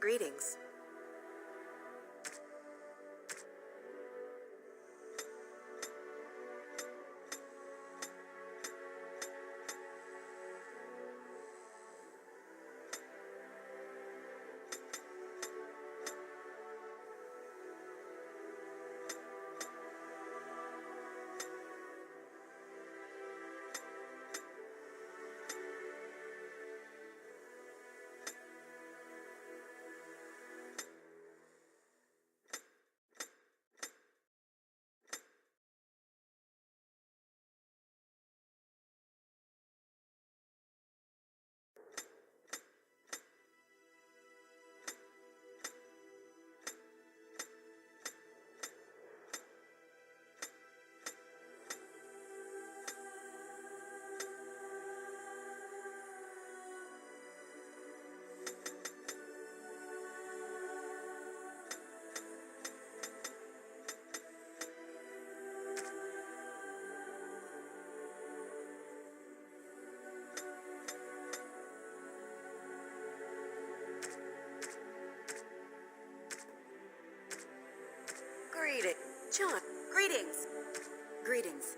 Greetings. Greetings. John, greetings. Greetings.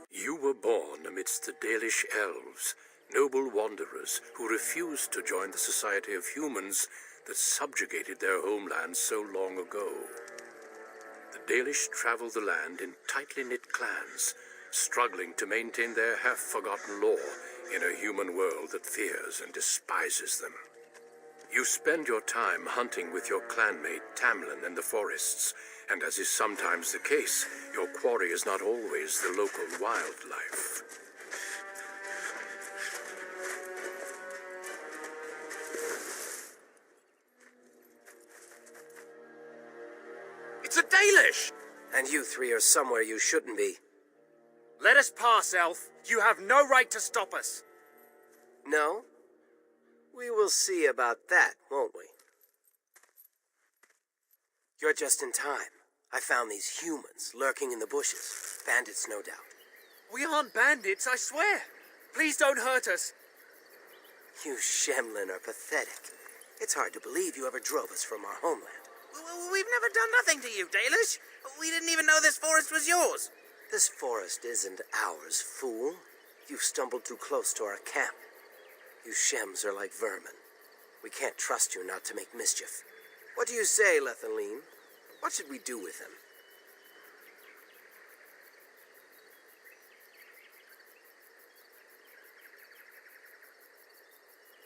You were born amidst the Dalish elves, noble wanderers who refused to join the society of humans that subjugated their homeland so long ago. The Dalish travel the land in tightly knit clans, struggling to maintain their half-forgotten lore in a human world that fears and despises them. You spend your time hunting with your clanmate Tamlin in the forests, and as is sometimes the case, your quarry is not always the local wildlife. It's a Dalish! And you three are somewhere you shouldn't be. Let us pass, Elf. You have no right to stop us. No? We will see about that, won't we? You're just in time. I found these humans lurking in the bushes. Bandits, no doubt. We aren't bandits, I swear. Please don't hurt us. You Shemlin are pathetic. It's hard to believe you ever drove us from our homeland. We've never done nothing to you, Dalish. We didn't even know this forest was yours. This forest isn't ours, fool. You've stumbled too close to our camp. You Shems are like vermin. We can't trust you not to make mischief. What do you say, Lethaline? What should we do with him?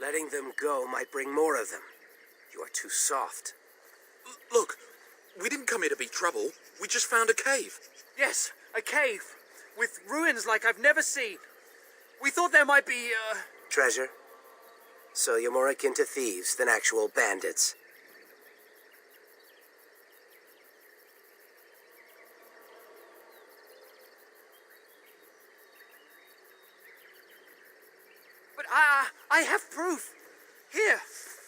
Letting them go might bring more of them. You are too soft. Look, we didn't come here to be trouble. We just found a cave. Yes, a cave. With ruins like I've never seen. We thought there might be, Treasure? So you're more akin to thieves than actual bandits. But I have proof. Here,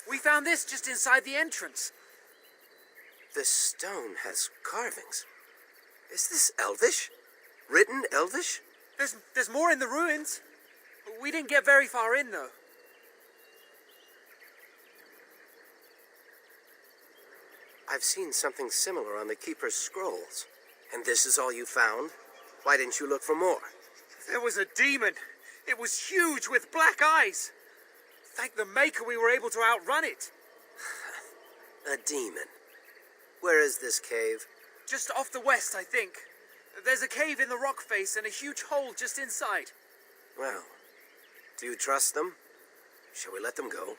we found this just inside the entrance. This stone has carvings. Is this Elvish? Written Elvish? There's more in the ruins. We didn't get very far in, though. I've seen something similar on the Keeper's scrolls. And this is all you found? Why didn't you look for more? There was a demon. It was huge with black eyes. Thank the Maker we were able to outrun it. A demon. Where is this cave? Just off the west, I think. There's a cave in the rock face and a huge hole just inside. Well, do you trust them? Shall we let them go?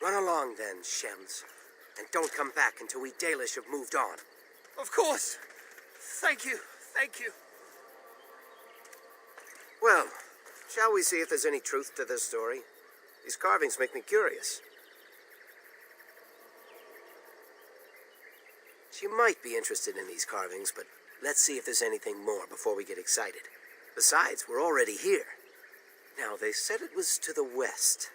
Run along then, Shems. And don't come back until we Dalish have moved on. Of course. Thank you. Thank you. Well, shall we see if there's any truth to this story? These carvings make me curious. She might be interested in these carvings, but let's see if there's anything more before we get excited. Besides, we're already here. Now, they said it was to the west.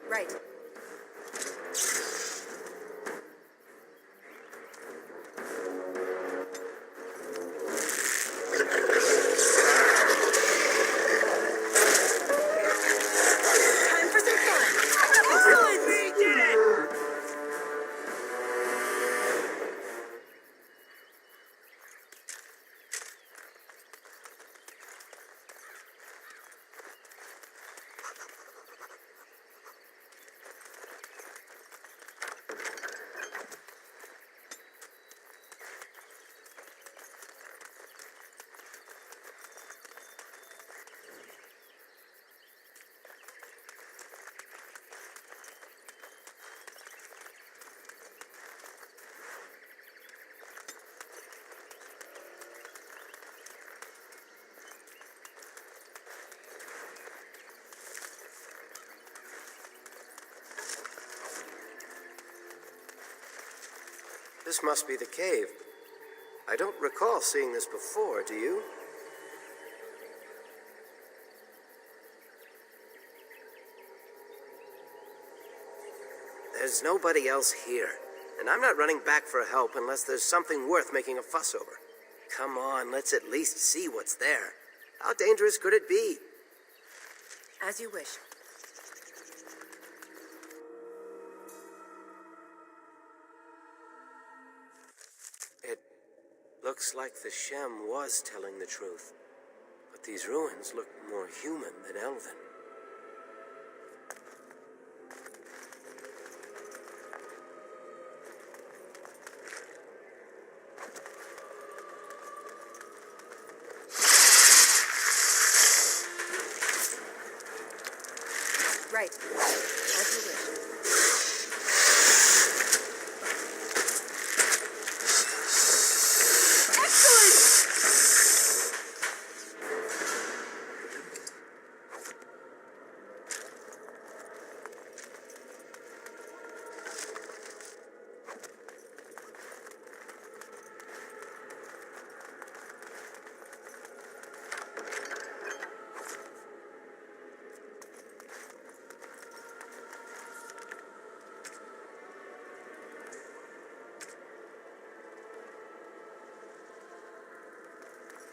Right. Time for some fun. Excellent! We did it! This must be the cave. I don't recall seeing this before, do you? There's nobody else here, and I'm not running back for help unless there's something worth making a fuss over. Come on, let's at least see what's there. How dangerous could it be? As you wish. It looks like the Shem was telling the truth, but these ruins look more human than elven. Right. As you wish.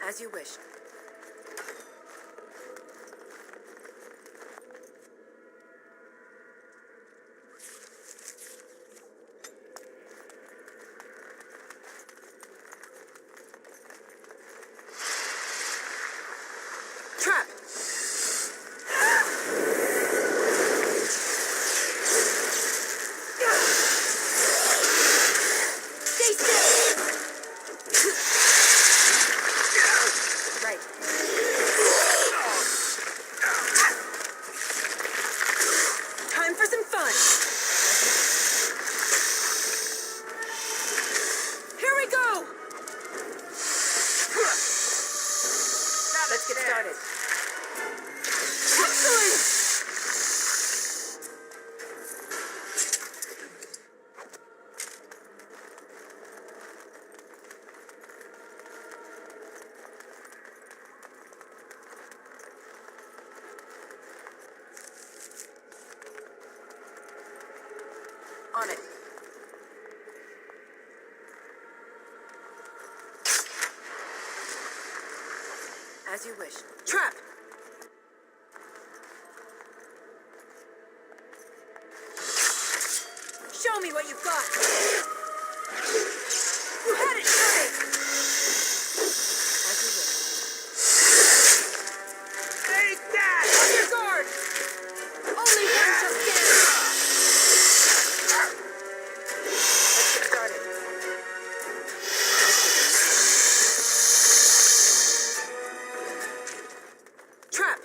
As you wish. Trap! Stay still! Right. Time for some fun! Here we go! Let's get started. Excellent! On it. As you wish. Trap! Show me what you've got! You had it coming! As you wish. Take that! On your guard! Only one shall stand! Let's get started. Trap!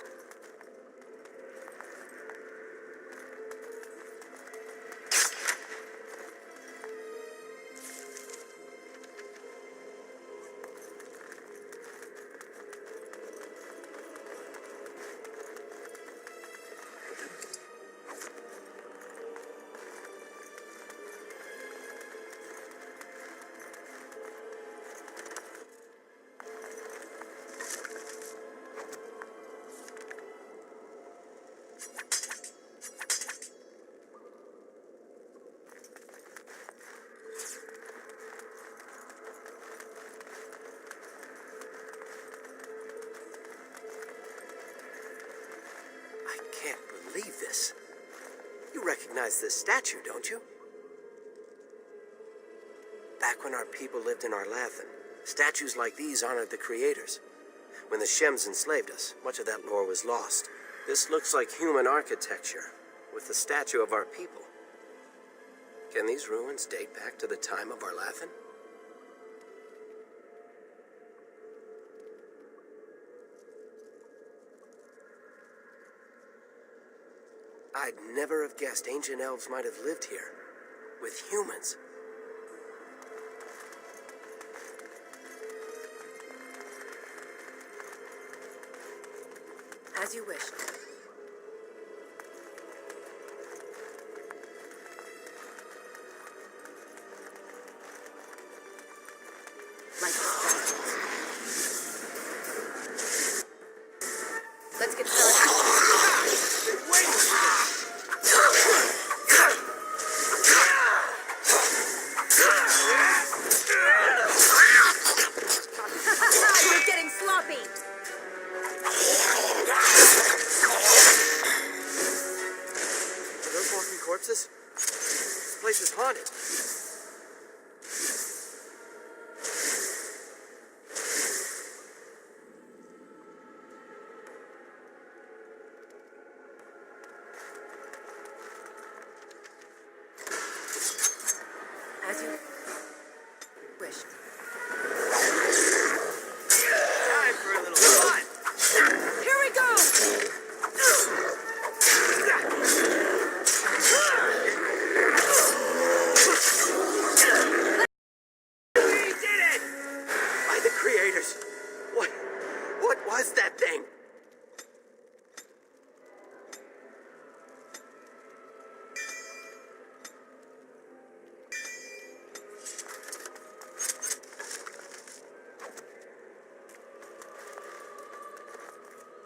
I can't believe this. You recognize this statue, don't you? Back when our people lived in Arlathan, statues like these honored the creators. When the Shems enslaved us, much of that lore was lost. This looks like human architecture, with the statue of our people. Can these ruins date back to the time of Arlathan? I'd never have guessed ancient elves might have lived here, with humans. As you wish. Like this. Let's get started. You're getting sloppy. Are those walking corpses? This place is haunted. As you wish. Time for a little fun! Here we go! We did it! By the creators! What was that thing?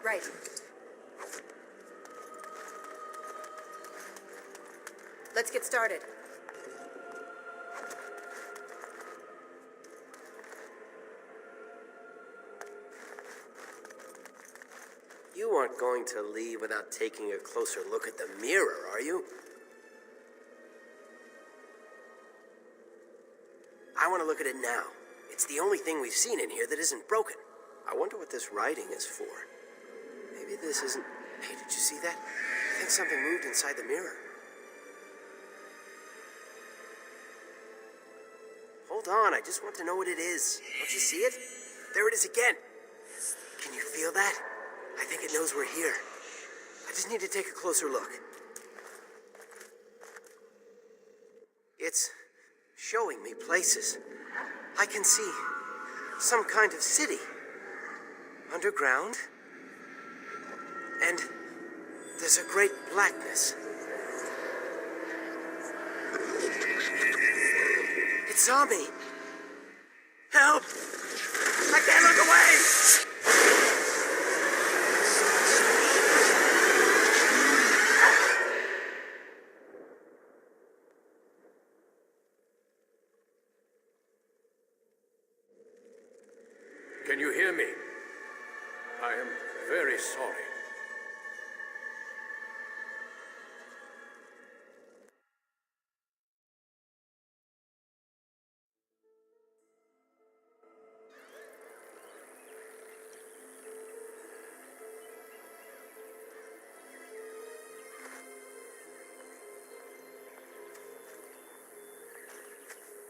Right. Let's get started. You aren't going to leave without taking a closer look at the mirror, are you? I want to look at it now. It's the only thing we've seen in here that isn't broken. I wonder what this writing is for. Maybe this isn't... Hey, did you see that? I think something moved inside the mirror. Hold on, I just want to know what it is. Don't you see it? There it is again. Can you feel that? I think it knows we're here. I just need to take a closer look. It's showing me places. I can see some kind of city. Underground. And there's a great blackness. It saw me. Help! I can't look away! Can you hear me? I am very sorry.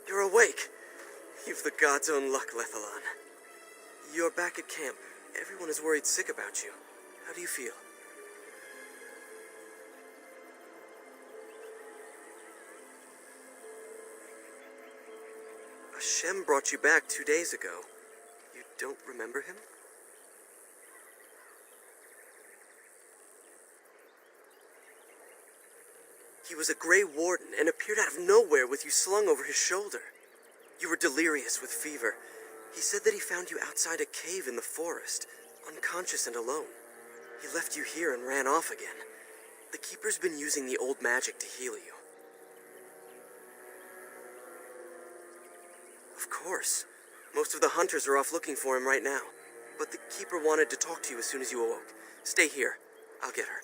You're awake. You've the god's own luck, Lethalon. You're back at camp. Everyone is worried sick about you. How do you feel? Shem brought you back 2 days ago. You don't remember him? He was a Grey Warden and appeared out of nowhere with you slung over his shoulder. You were delirious with fever. He said that he found you outside a cave in the forest, unconscious and alone. He left you here and ran off again. The Keeper's been using the old magic to heal you. Of course. Most of the hunters are off looking for him right now. But the Keeper wanted to talk to you as soon as you awoke. Stay here. I'll get her.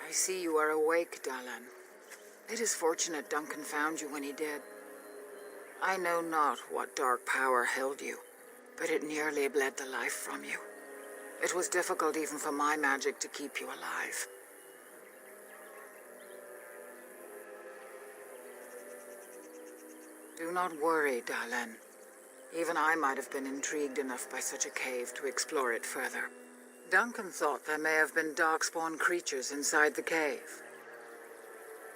I see you are awake, Dalan. It is fortunate Duncan found you when he did. I know not what dark power held you, but it nearly bled the life from you. It was difficult even for my magic to keep you alive. Do not worry, Dalan. Even I might have been intrigued enough by such a cave to explore it further. Duncan thought there may have been darkspawn creatures inside the cave.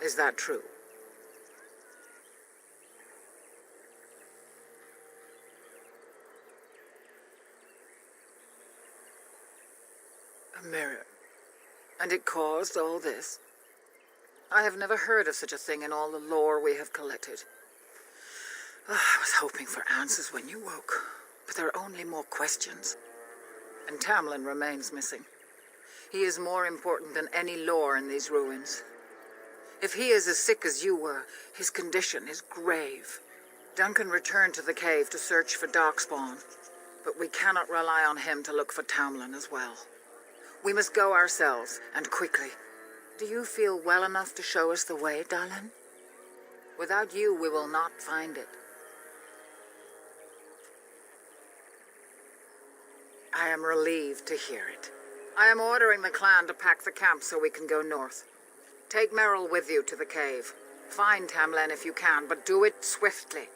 Is that true? A mirror. And it caused all this? I have never heard of such a thing in all the lore we have collected. I was hoping for answers when you woke, but there are only more questions. And Tamlin remains missing. He is more important than any lore in these ruins. If he is as sick as you were, his condition is grave. Duncan returned to the cave to search for Darkspawn, but we cannot rely on him to look for Tamlin as well. We must go ourselves, and quickly. Do you feel well enough to show us the way, Dalan? Without you, we will not find it. I am relieved to hear it. I am ordering the clan to pack the camp so we can go north. Take Merrill with you to the cave. Find Tamlin if you can, but do it swiftly.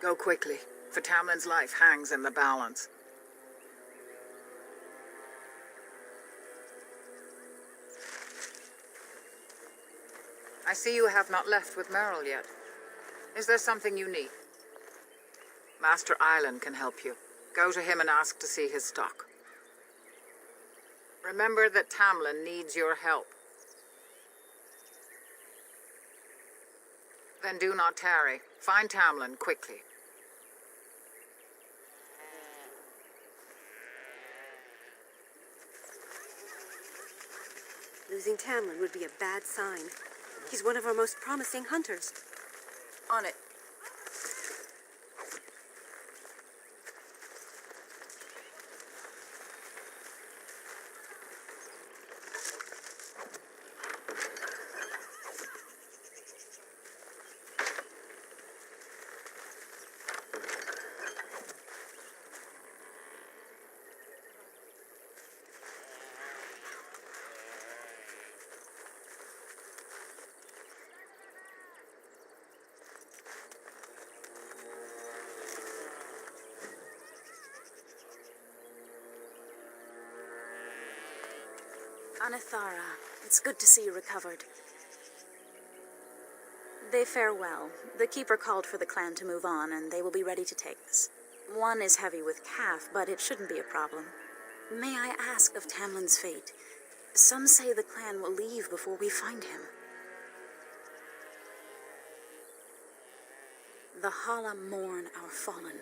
Go quickly, for Tamlin's life hangs in the balance. I see you have not left with Merrill yet. Is there something you need? Master Island can help you. Go to him and ask to see his stock. Remember that Tamlin needs your help. Then do not tarry. Find Tamlin quickly. Losing Tamlin would be a bad sign. He's one of our most promising hunters. On it. Anathara, it's good to see you recovered. They fare well. The Keeper called for the clan to move on, and they will be ready to take us. One is heavy with calf, but it shouldn't be a problem. May I ask of Tamlin's fate? Some say the clan will leave before we find him. The Hala mourn our fallen.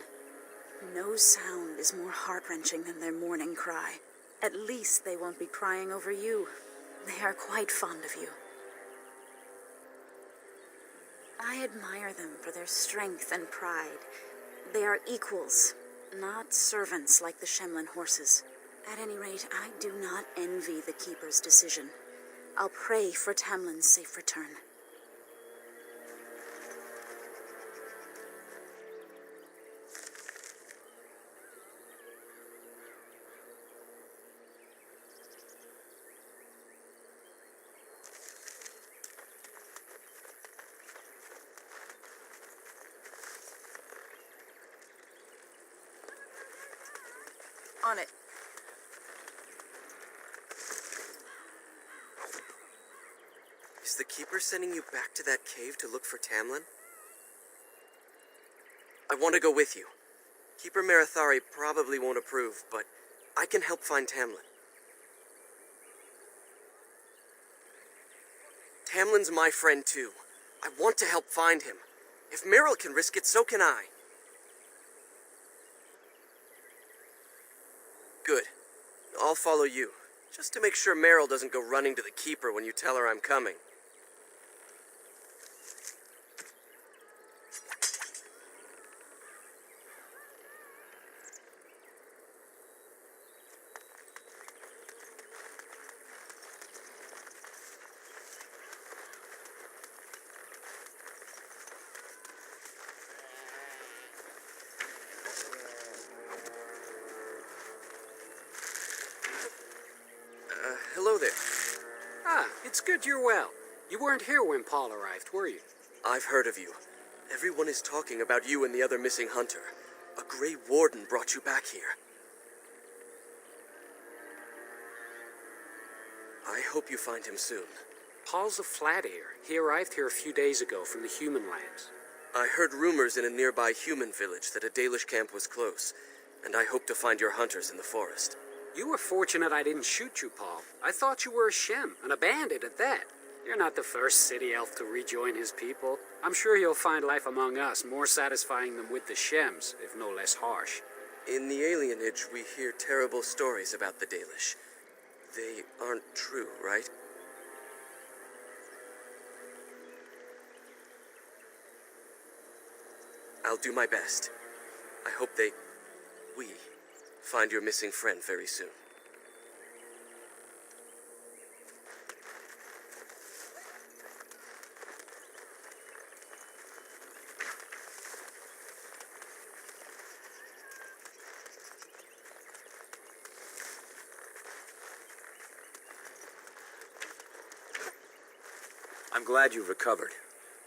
No sound is more heart-wrenching than their mourning cry. At least they won't be crying over you. They are quite fond of you. I admire them for their strength and pride. They are equals, not servants like the Shemlin horses. At any rate, I do not envy the Keeper's decision. I'll pray for Tamlin's safe return. On it. Is the Keeper sending you back to that cave to look for Tamlin? I want to go with you. Keeper Marathari probably won't approve, but I can help find Tamlin. Tamlin's my friend too. I want to help find him. If Meryl can risk it, so can I. Good. I'll follow you, just to make sure Meryl doesn't go running to the Keeper when you tell her I'm coming. Hello there. Ah, it's good you're well. You weren't here when Paul arrived, were you? I've heard of you. Everyone is talking about you and the other missing hunter. A Grey Warden brought you back here. I hope you find him soon. Paul's a flat ear. He arrived here a few days ago from the human lands. I heard rumors in a nearby human village that a Dalish camp was close, and I hope to find your hunters in the forest. You were fortunate I didn't shoot you, Paul. I thought you were a Shem, and a bandit at that. You're not the first city elf to rejoin his people. I'm sure you'll find life among us more satisfying than with the Shems, if no less harsh. In the alienage, we hear terrible stories about the Dalish. They aren't true, right? I'll do my best. I hope we find your missing friend very soon. I'm glad you've recovered.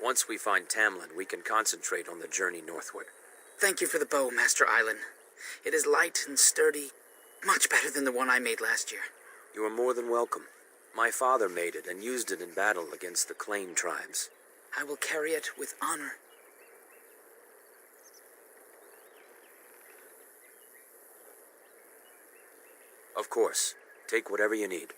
Once we find Tamlin, we can concentrate on the journey northward. Thank you for the bow, Master Island. It is light and sturdy, much better than the one I made last year. You are more than welcome. My father made it and used it in battle against the Claim tribes. I will carry it with honor. Of course. Take whatever you need.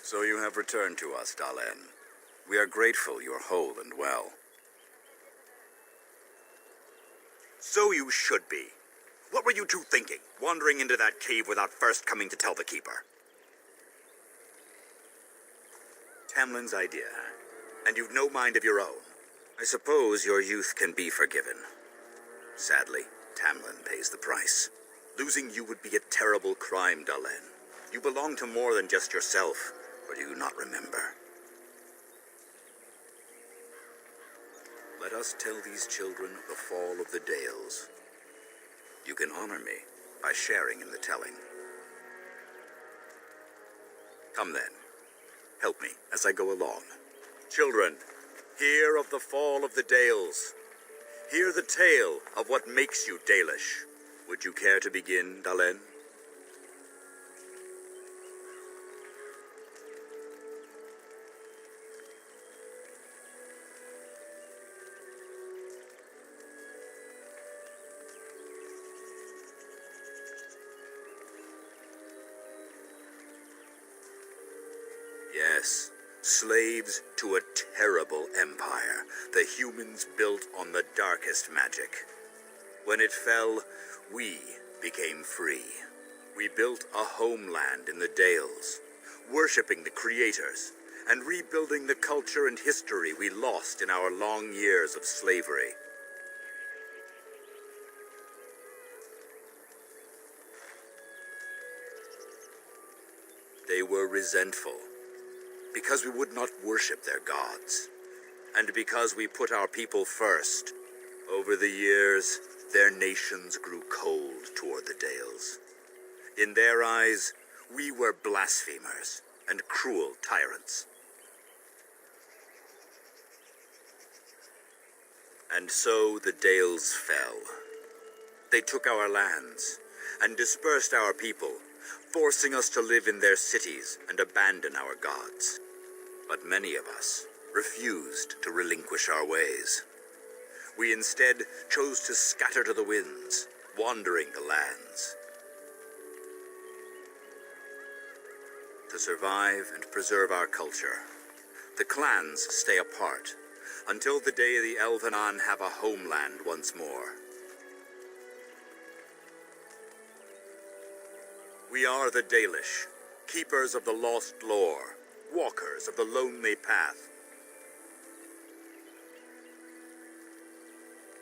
So you have returned to us, Dalen. We are grateful you are whole and well. So you should be. What were you two thinking, wandering into that cave without first coming to tell the Keeper? Tamlin's idea, and you've no mind of your own. I suppose your youth can be forgiven. Sadly, Tamlin pays the price. Losing you would be a terrible crime, Dalen. You belong to more than just yourself, or do you not remember? Let us tell these children the fall of the Dales. You can honor me by sharing in the telling. Come then. Help me as I go along. Children, hear of the fall of the Dales. Hear the tale of what makes you Dalish. Would you care to begin, Dalen? Yes, slaves to a terrible empire the humans built on the darkest magic. When it fell, we became free. We built a homeland in the Dales, worshipping the creators and rebuilding the culture and history we lost in our long years of slavery. They were resentful because we would not worship their gods, and because we put our people first. Over the years, their nations grew cold toward the Dales. In their eyes, we were blasphemers and cruel tyrants. And so the Dales fell. They took our lands and dispersed our people, forcing us to live in their cities and abandon our gods. But many of us refused to relinquish our ways. We instead chose to scatter to the winds, wandering the lands. To survive and preserve our culture, the clans stay apart until the day the Elvenon have a homeland once more. We are the Dalish, keepers of the lost lore, walkers of the lonely path.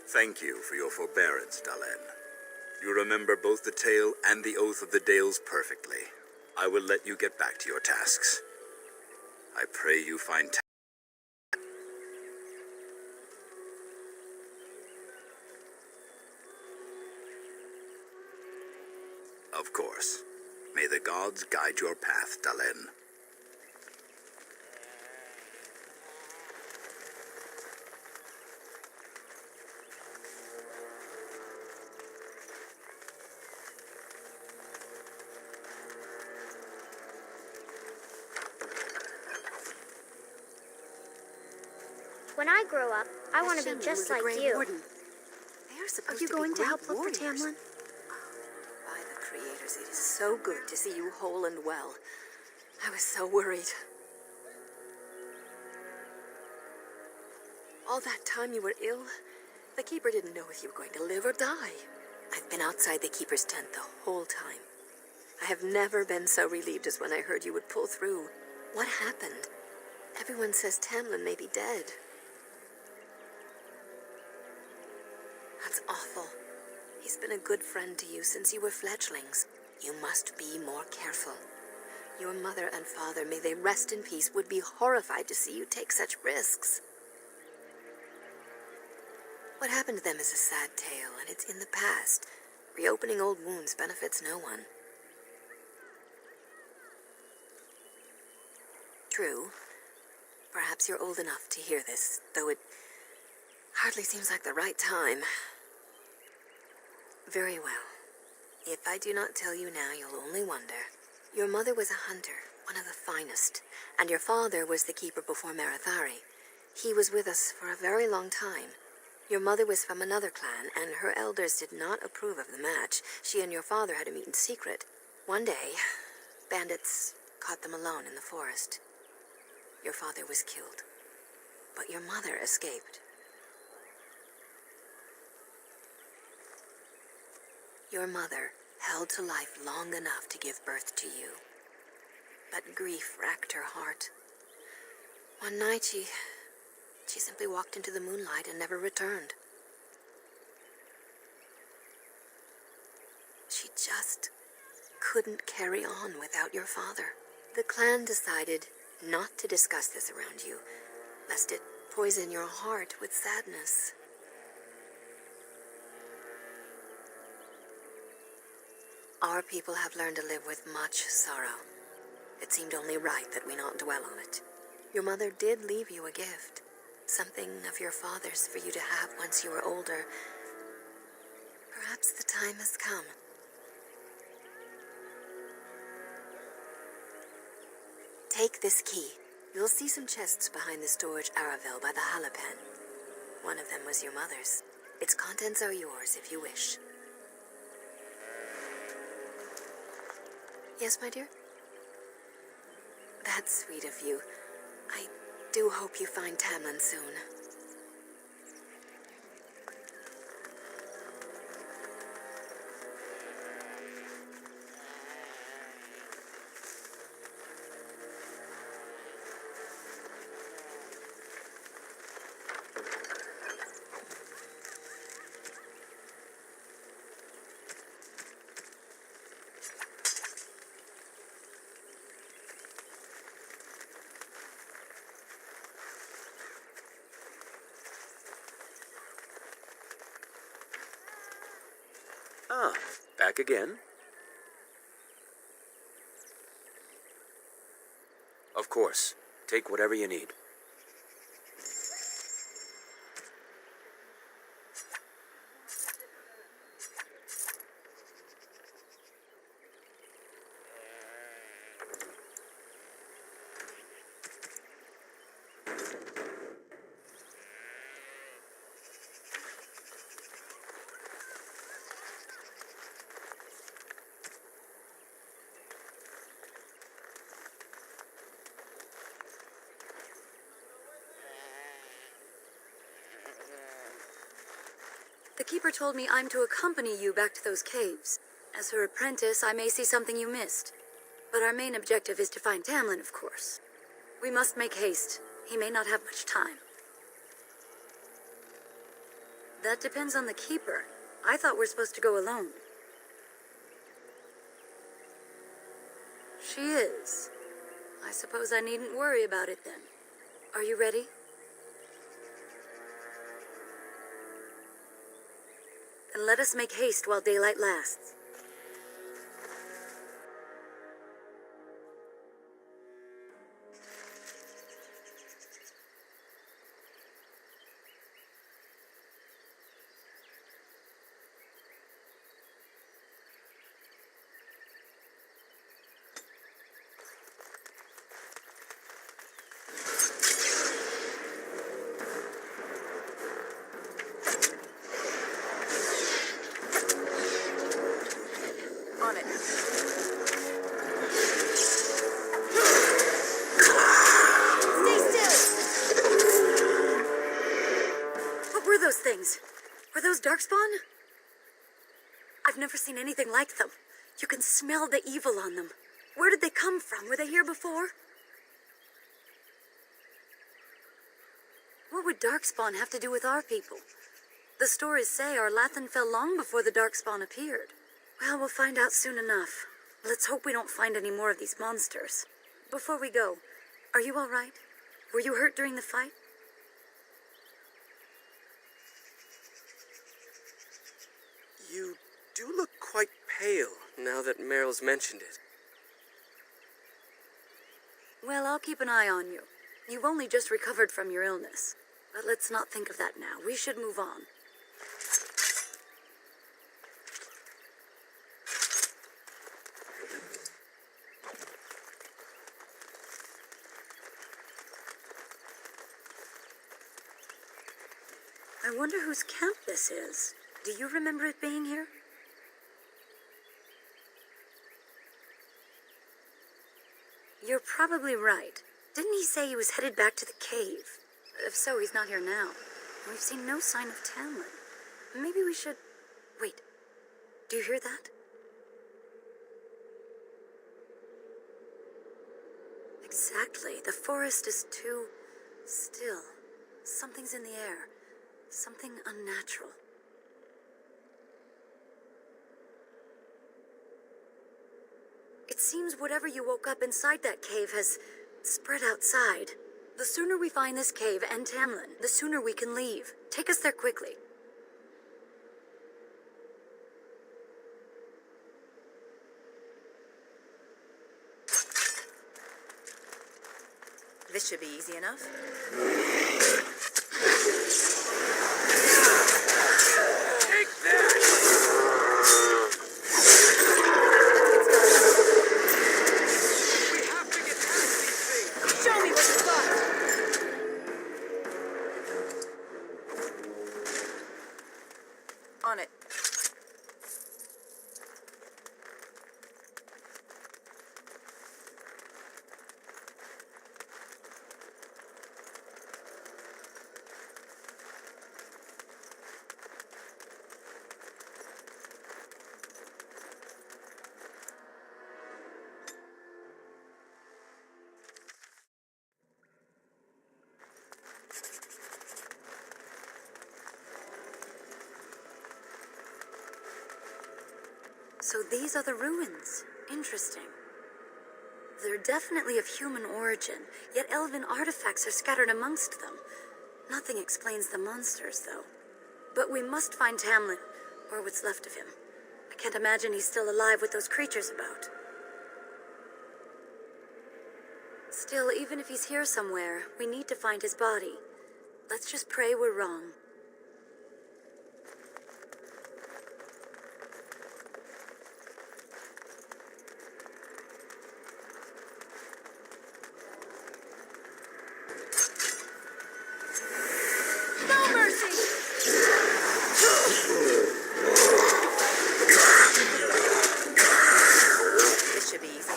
Thank you for your forbearance, Dalen. You remember both the tale and the oath of the Dales perfectly. I will let you get back to your tasks. I pray you find Of course. May the gods guide your path, Dalen. When I grow up, I want to be just like you. They are supposed Are you to going be to great help look warriors. for Tamlin? By the creators, it is so good to see you whole and well. I was so worried. All that time you were ill, the Keeper didn't know if you were going to live or die. I've been outside the Keeper's tent the whole time. I have never been so relieved as when I heard you would pull through. What happened? Everyone says Tamlin may be dead. That's awful. He's He's been a good friend to you since you were fledglings. You must be more careful. Your mother and father, may they rest in peace, would be horrified to see you take such risks. What happened to them is a sad tale, and it's in the past. Reopening old wounds benefits no one. True. Perhaps you're old enough to hear this, though it hardly seems like the right time. Very well. If I do not tell you now, you'll only wonder. Your mother was a hunter, one of the finest, and your father was the keeper before Marathari. He was with us for a very long time. Your mother was from another clan, and her elders did not approve of the match. She and your father had to meet in secret. One day, bandits caught them alone in the forest. Your father was killed, but your mother escaped. Your mother held to life long enough to give birth to you. But grief racked her heart. One night she simply walked into the moonlight and never returned. She just couldn't carry on without your father. The clan decided not to discuss this around you, lest it poison your heart with sadness. Our people have learned to live with much sorrow. It seemed only right that we not dwell on it. Your mother did leave you a gift, something of your father's for you to have once you were older. Perhaps the time has come. Take this key. You'll see some chests behind the storage Aravel by the Halapen. One of them was your mother's. Its contents are yours if you wish. Yes, my dear? That's sweet of you. I do hope you find Tamlin soon. Ah, back again? Of course. Take whatever you need. The Keeper told me I'm to accompany you back to those caves. As her apprentice, I may see something you missed. But our main objective is to find Tamlin, of course. We must make haste. He may not have much time. That depends on the Keeper. I thought we're supposed to go alone. She is. I suppose I needn't worry about it then. Are you ready? Then let us make haste while daylight lasts. On it. Stay still! What were those things? Were those Darkspawn? I've never seen anything like them. You can smell the evil on them. Where did they come from? Were they here before? What would Darkspawn have to do with our people? The stories say our Lathan fell long before the Darkspawn appeared. Well, we'll find out soon enough. Let's hope we don't find any more of these monsters. Before we go, are you all right? Were you hurt during the fight? You do look quite pale now that Meryl's mentioned it. Well, I'll keep an eye on you. You've only just recovered from your illness. But let's not think of that now. We should move on. I wonder whose camp this is. Do you remember it being here? You're probably right. Didn't he say he was headed back to the cave? If so, he's not here now. We've seen no sign of Tamlin. Maybe we should... Wait. Do you hear that? Exactly. The forest is too... still. Something's in the air. Something unnatural. It seems whatever you woke up inside that cave has spread outside. The sooner we find this cave and Tamlin, the sooner we can leave. Take us there quickly. This should be easy enough. Take that! We have to get past these things! Show me what you got! On it. So these are the ruins. Interesting. They're definitely of human origin, yet elven artifacts are scattered amongst them. Nothing explains the monsters, though. But we must find Tamlin, or what's left of him. I can't imagine he's still alive with those creatures about. Still, even if he's here somewhere, we need to find his body. Let's just pray we're wrong. This should be easy.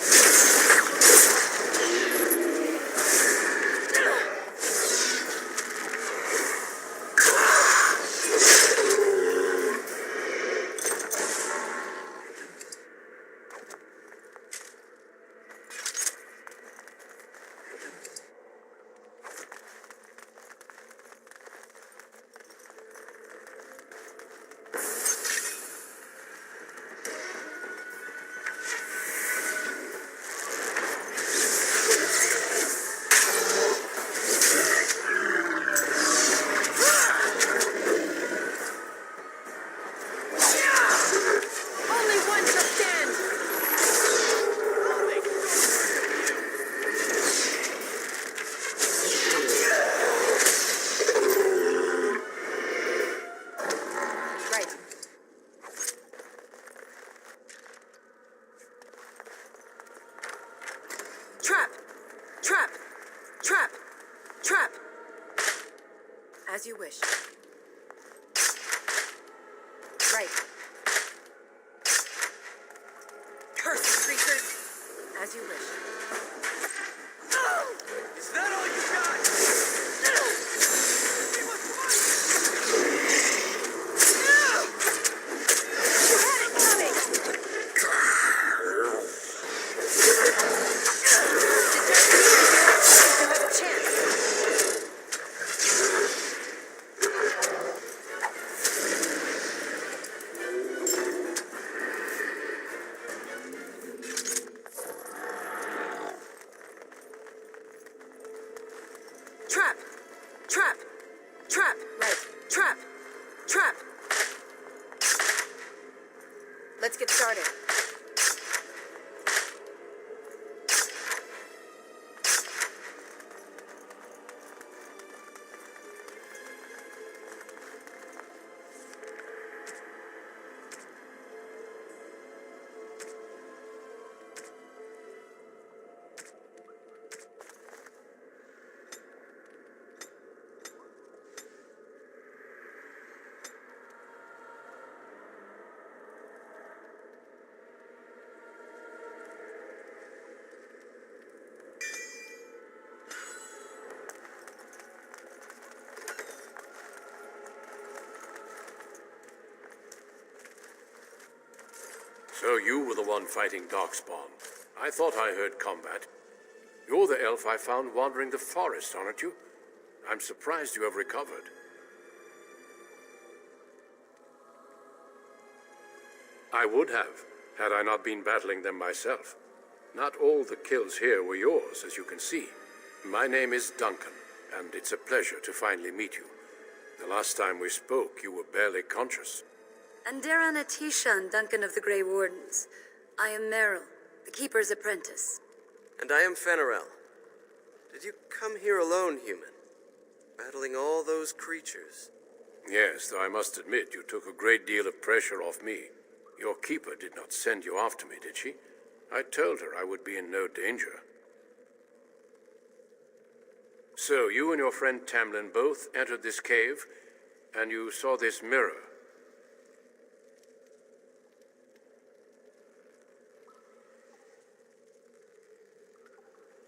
Only one shall stand! Right. Trap! Trap! Trap! Trap! As you wish. Right. Curse, creatures! As you wish. Is that all you got? We must fight! You had it coming! You have a chance. Trap! Trap! Trap! Right. Trap! Trap! Let's get started. So you were the one fighting Darkspawn. I thought I heard combat. You're the elf I found wandering the forest, aren't you? I'm surprised you have recovered. I would have, had I not been battling them myself. Not all the kills here were yours, as you can see. My name is Duncan, and it's a pleasure to finally meet you. The last time we spoke, you were barely conscious. Andera Natishan, Duncan of the Grey Wardens. I am Meryl, the Keeper's apprentice. And I am Fenarel. Did you come here alone, human? Battling all those creatures? Yes, though I must admit you took a great deal of pressure off me. Your keeper did not send you after me, did she? I told her I would be in no danger. So, you and your friend Tamlin both entered this cave, and you saw this mirror.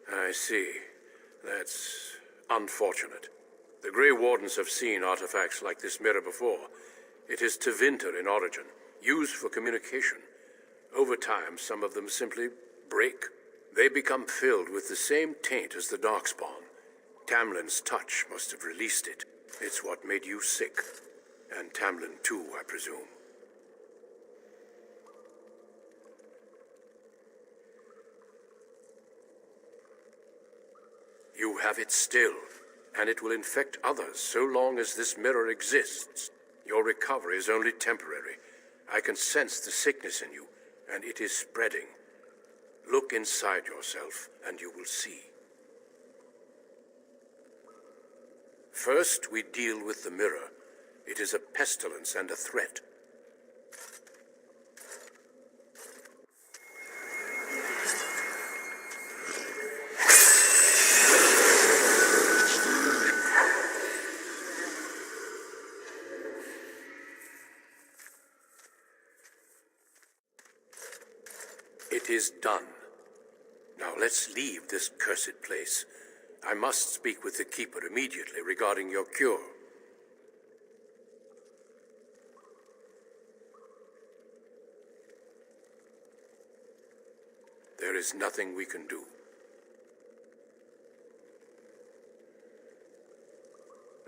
I see. That's unfortunate. The Grey Wardens have seen artifacts like this mirror before. It is Tevinter in origin, used for communication. Over time, some of them simply break. They become filled with the same taint as the Darkspawn. Tamlin's touch must have released it. It's what made you sick. And Tamlin too, I presume. You have it still, and it will infect others so long as this mirror exists. Your recovery is only temporary. I can sense the sickness in you, and it is spreading. Look inside yourself, and you will see. First, we deal with the mirror. It is a pestilence and a threat. It is done. Now let's leave this cursed place. I must speak with the Keeper immediately regarding your cure. There is nothing we can do.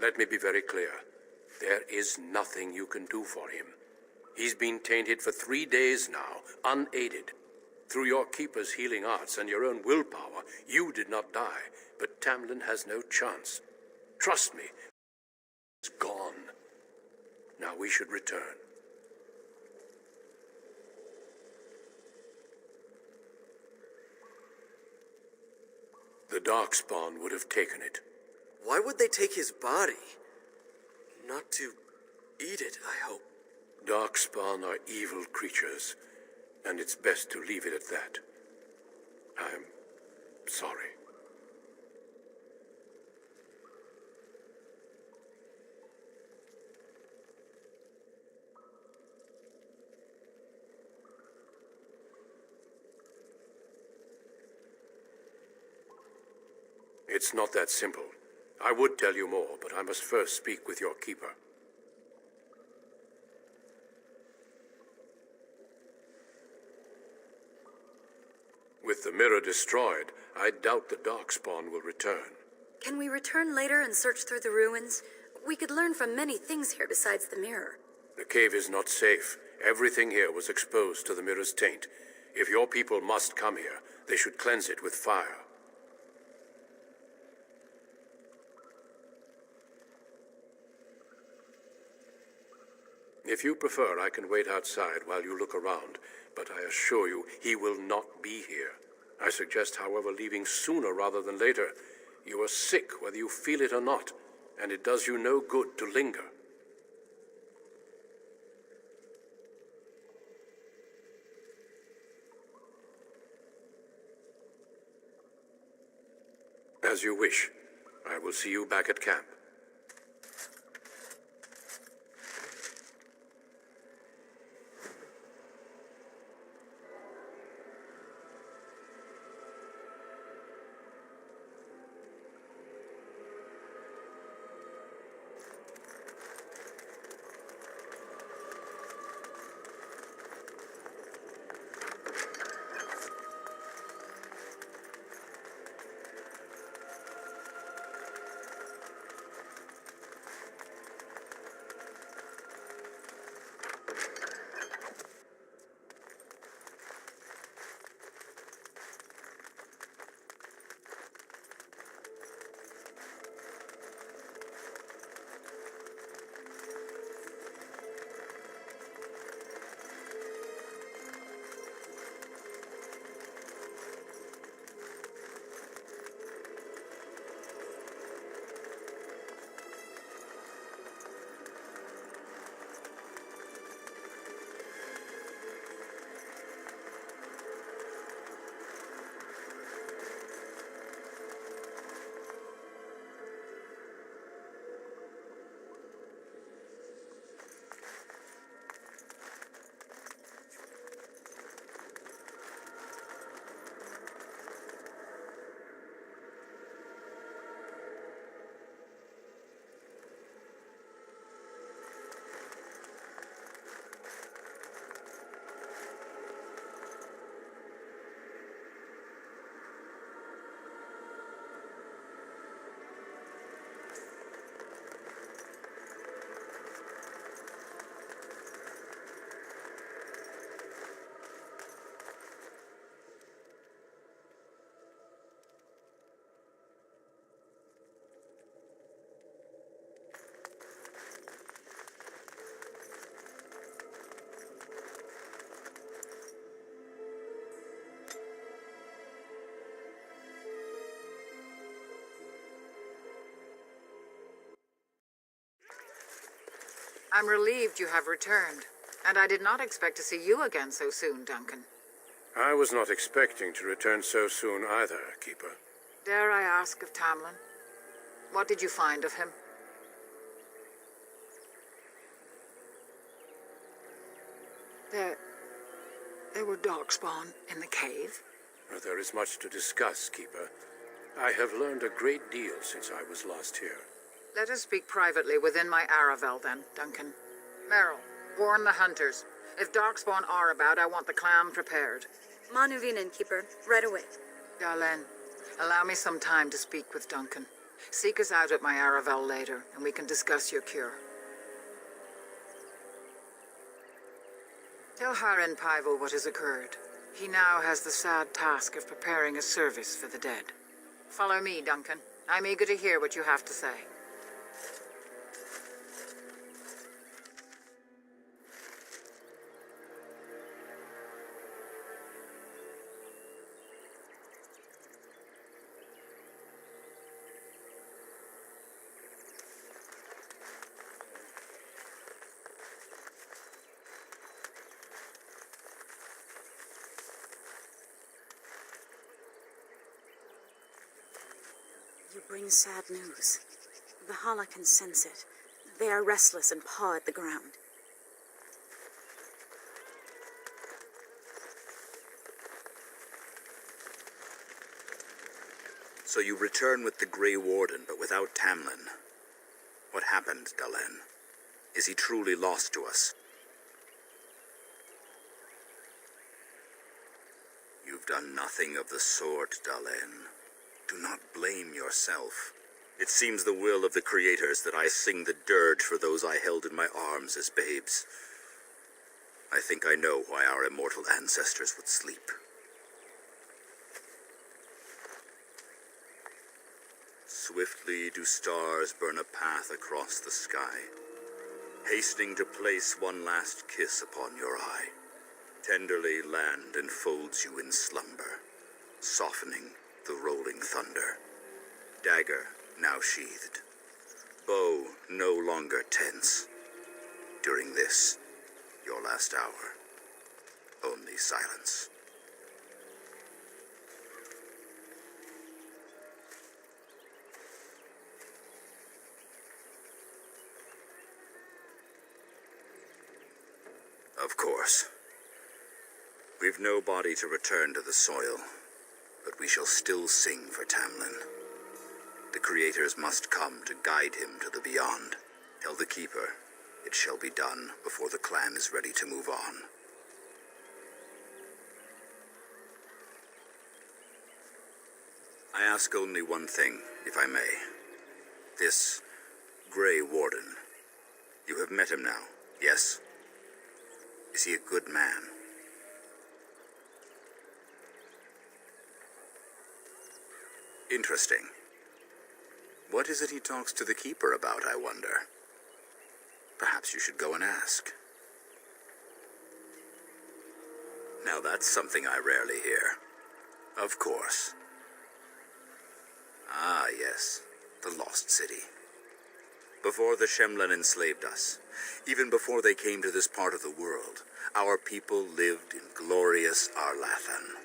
Let me be very clear. There is nothing you can do for him. He's been tainted for 3 days now, unaided. Through your Keeper's healing arts and your own willpower, you did not die, but Tamlin has no chance. Trust me, it's gone. Now we should return. The Darkspawn would have taken it. Why would they take his body? Not to eat it, I hope. Darkspawn are evil creatures, and it's best to leave it at that. I'm sorry. It's not that simple. I would tell you more, but I must first speak with your Keeper. With the mirror destroyed, I doubt the Darkspawn will return. Can we return later and search through the ruins? We could learn from many things here besides the mirror. The cave is not safe. Everything here was exposed to the mirror's taint. If your people must come here, they should cleanse it with fire. If you prefer, I can wait outside while you look around, but I assure you he will not be here. I suggest, however, leaving sooner rather than later. You are sick whether you feel it or not, and it does you no good to linger. As you wish. I will see you back at camp. I'm relieved you have returned, and I did not expect to see you again so soon, Duncan. I was not expecting to return so soon either, Keeper. Dare I ask of Tamlin? What did you find of him? There were darkspawn in the cave. There is much to discuss, Keeper. I have learned a great deal since I was last here. Let us speak privately within my Aravel, then, Duncan. Merrill, warn the hunters. If darkspawn are about, I want the clan prepared. Manuvinen, Keeper. Right away. Dalen, allow me some time to speak with Duncan. Seek us out at my Aravel later, and we can discuss your cure. Tell Haren Pivel what has occurred. He now has the sad task of preparing a service for the dead. Follow me, Duncan. I'm eager to hear what you have to say. You bring sad news. The Hala can sense it. They are restless and paw at the ground. So you return with the Grey Warden, but without Tamlin. What happened, Dalen? Is he truly lost to us? You've done nothing of the sort, Dalen. Do not blame yourself. It seems the will of the Creators that I sing the dirge for those I held in my arms as babes. I think I know why our immortal ancestors would sleep. Swiftly do stars burn a path across the sky. hastening to place one last kiss upon your eye. Tenderly land enfolds you in slumber, softening the rolling thunder. Dagger now sheathed, bow no longer tense. During this, your last hour, only silence. Of course. We've no body to return to the soil, but we shall still sing for Tamlin. The creators must come to guide him to the beyond. Tell the Keeper, it shall be done before the clan is ready to move on. I ask only one thing, if I may. This Grey Warden. You have met him now, yes? Is he a good man? Interesting. What is it he talks to the Keeper about, I wonder? Perhaps you should go and ask. Now that's something I rarely hear. Of course. Ah, yes. The Lost City. Before the Shemlen enslaved us, even before they came to this part of the world, our people lived in glorious Arlathan.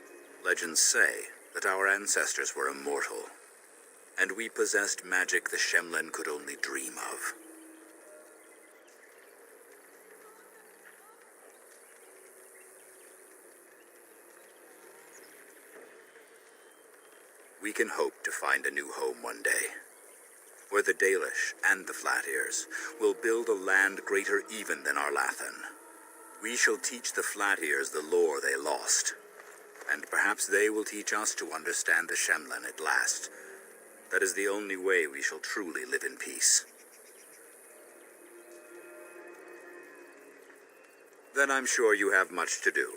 Legends say that our ancestors were immortal, and we possessed magic the Shemlen could only dream of. We can hope to find a new home one day, where the Dalish and the Flat Ears will build a land greater even than Arlathan. We shall teach the Flat Ears the lore they lost, and perhaps they will teach us to understand the Shemlen at last. That is the only way we shall truly live in peace. Then I'm sure you have much to do,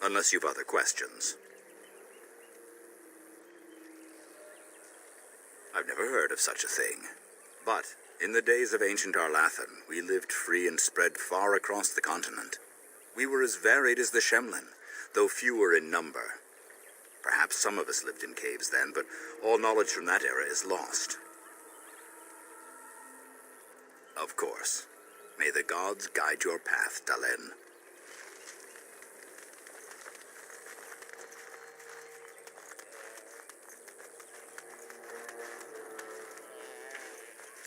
unless you've other questions. I've never heard of such a thing. But in the days of ancient Arlathan, we lived free and spread far across the continent. We were as varied as the Shemlen, though fewer in number. Perhaps some of us lived in caves then, but all knowledge from that era is lost. Of course. May the gods guide your path, Dalen.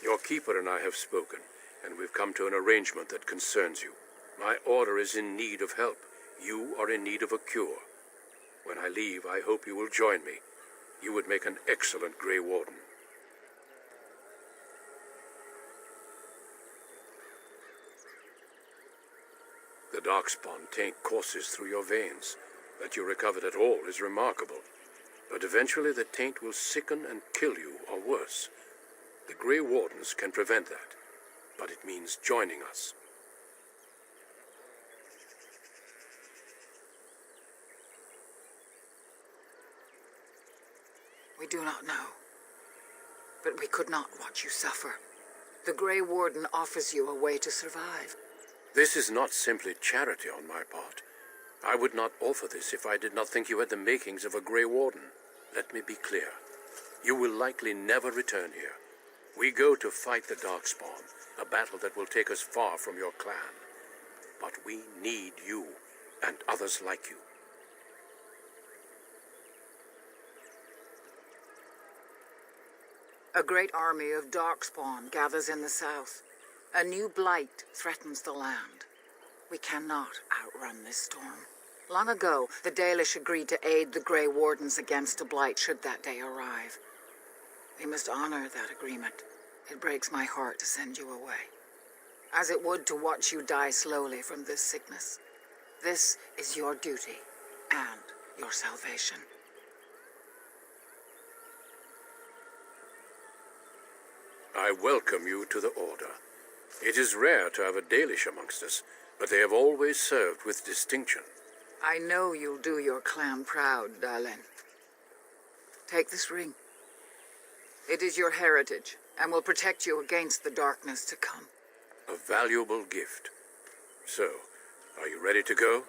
Your Keeper and I have spoken, and we've come to an arrangement that concerns you. My order is in need of help. You are in need of a cure. When I leave, I hope you will join me. You would make an excellent Grey Warden. The Darkspawn taint courses through your veins. That you recovered at all is remarkable. But eventually the taint will sicken and kill you, or worse. The Grey Wardens can prevent that, but it means joining us. We do not know, but we could not watch you suffer. The Grey Warden offers you a way to survive. This is not simply charity on my part. I would not offer this if I did not think you had the makings of a Grey Warden. Let me be clear. You will likely never return here. We go to fight the Darkspawn, a battle that will take us far from your clan. But we need you, and others like you. A great army of Darkspawn gathers in the south. A new blight threatens the land. We cannot outrun this storm. Long ago, the Dalish agreed to aid the Grey Wardens against a blight should that day arrive. We must honor that agreement. It breaks my heart to send you away, as it would to watch you die slowly from this sickness. This is your duty and your salvation. I welcome you to the Order. It is rare to have a Dalish amongst us, but they have always served with distinction. I know you'll do your clan proud, Dalen. Take this ring. It is your heritage, and will protect you against the darkness to come. A valuable gift. So, are you ready to go?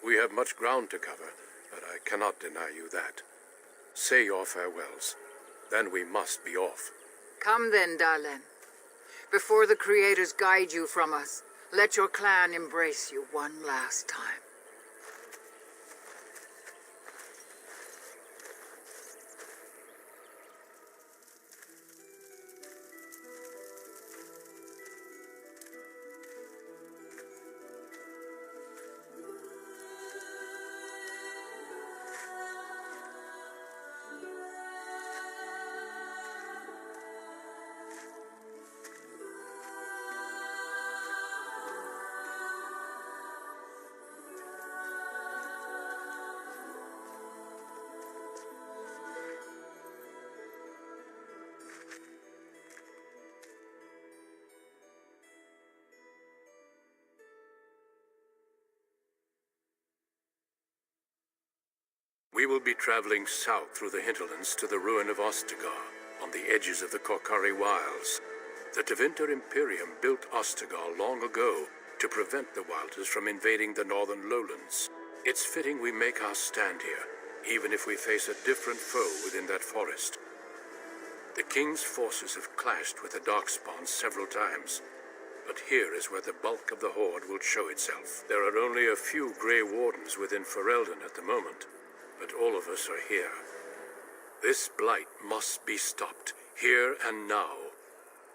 We have much ground to cover, but I cannot deny you that. Say your farewells. Then we must be off. Come then, Dalish. Before the creators guide you from us, let your clan embrace you one last time. We will be traveling south through the hinterlands to the ruin of Ostagar, on the edges of the Korkari Wilds. The Tevinter Imperium built Ostagar long ago to prevent the Wilders from invading the northern lowlands. It's fitting we make our stand here, even if we face a different foe within that forest. The King's forces have clashed with the Darkspawn several times, but here is where the bulk of the Horde will show itself. There are only a few Grey Wardens within Ferelden at the moment, but all of us are here. This blight must be stopped, here and now.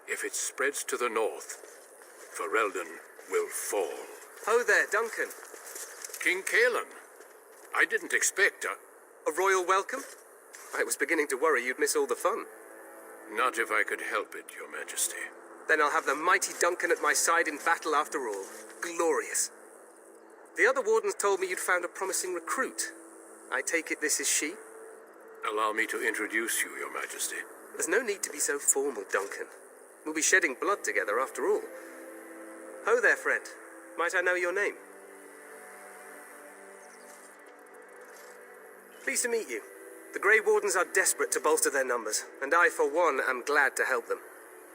If it spreads to the north, Ferelden will fall. Ho there, Duncan. King Kalen, I didn't expect a royal welcome? I was beginning to worry you'd miss all the fun. Not if I could help it, Your Majesty. Then I'll have the mighty Duncan at my side in battle after all. Glorious. The other wardens told me you'd found a promising recruit. I take it this is she? Allow me to introduce you, Your Majesty. There's no need to be so formal, Duncan. We'll be shedding blood together after all. Ho there, friend. Might I know your name? Pleased to meet you. The Grey Wardens are desperate to bolster their numbers, and I, for one, am glad to help them.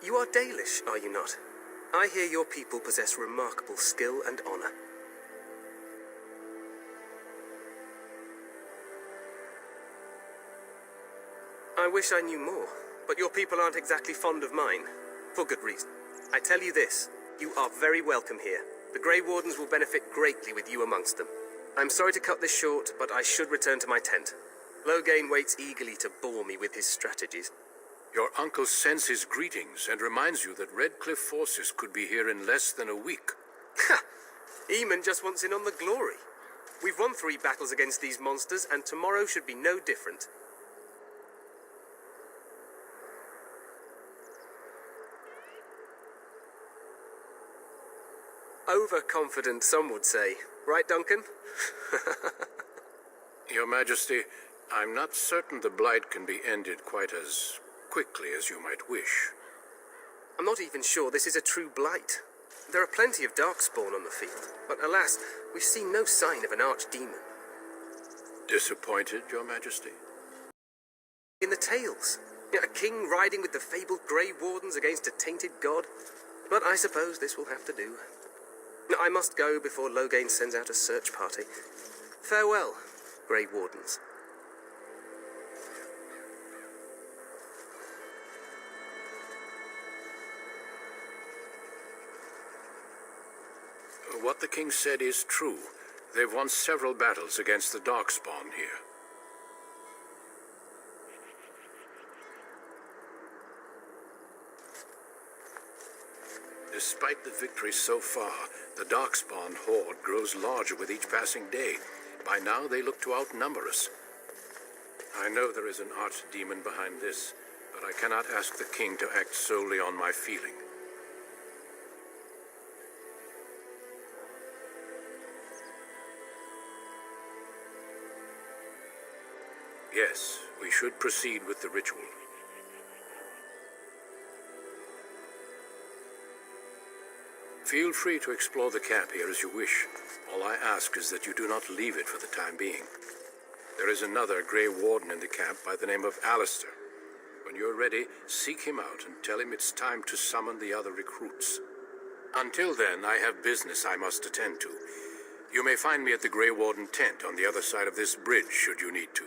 You are Dalish, are you not? I hear your people possess remarkable skill and honor. I wish I knew more, but your people aren't exactly fond of mine. For good reason. I tell you this, you are very welcome here. The Grey Wardens will benefit greatly with you amongst them. I'm sorry to cut this short, but I should return to my tent. Loghain waits eagerly to bore me with his strategies. Your uncle sends his greetings and reminds you that Redcliffe forces could be here in less than a week. Ha! Eamon just wants in on the glory. We've won 3 battles against these monsters, and tomorrow should be no different. Overconfident, some would say. Right, Duncan? Your Majesty, I'm not certain the blight can be ended quite as quickly as you might wish. I'm not even sure this is a true blight. There are plenty of Darkspawn on the field, but alas, we've seen no sign of an archdemon. Disappointed, Your Majesty? In the tales, a king riding with the fabled Grey Wardens against a tainted god. But I suppose this will have to do. I must go before Loghain sends out a search party. Farewell, Grey Wardens. What the king said is true. They've won several battles against the Darkspawn here. Despite the victories so far, the Darkspawn horde grows larger with each passing day. By now, they look to outnumber us. I know there is an archdemon behind this, but I cannot ask the king to act solely on my feeling. Yes, we should proceed with the ritual. Feel free to explore the camp here as you wish. All I ask is that you do not leave it for the time being. There is another Grey Warden in the camp by the name of Alistair. When you're ready, seek him out and tell him it's time to summon the other recruits. Until then, I have business I must attend to. You may find me at the Grey Warden tent on the other side of this bridge, should you need to.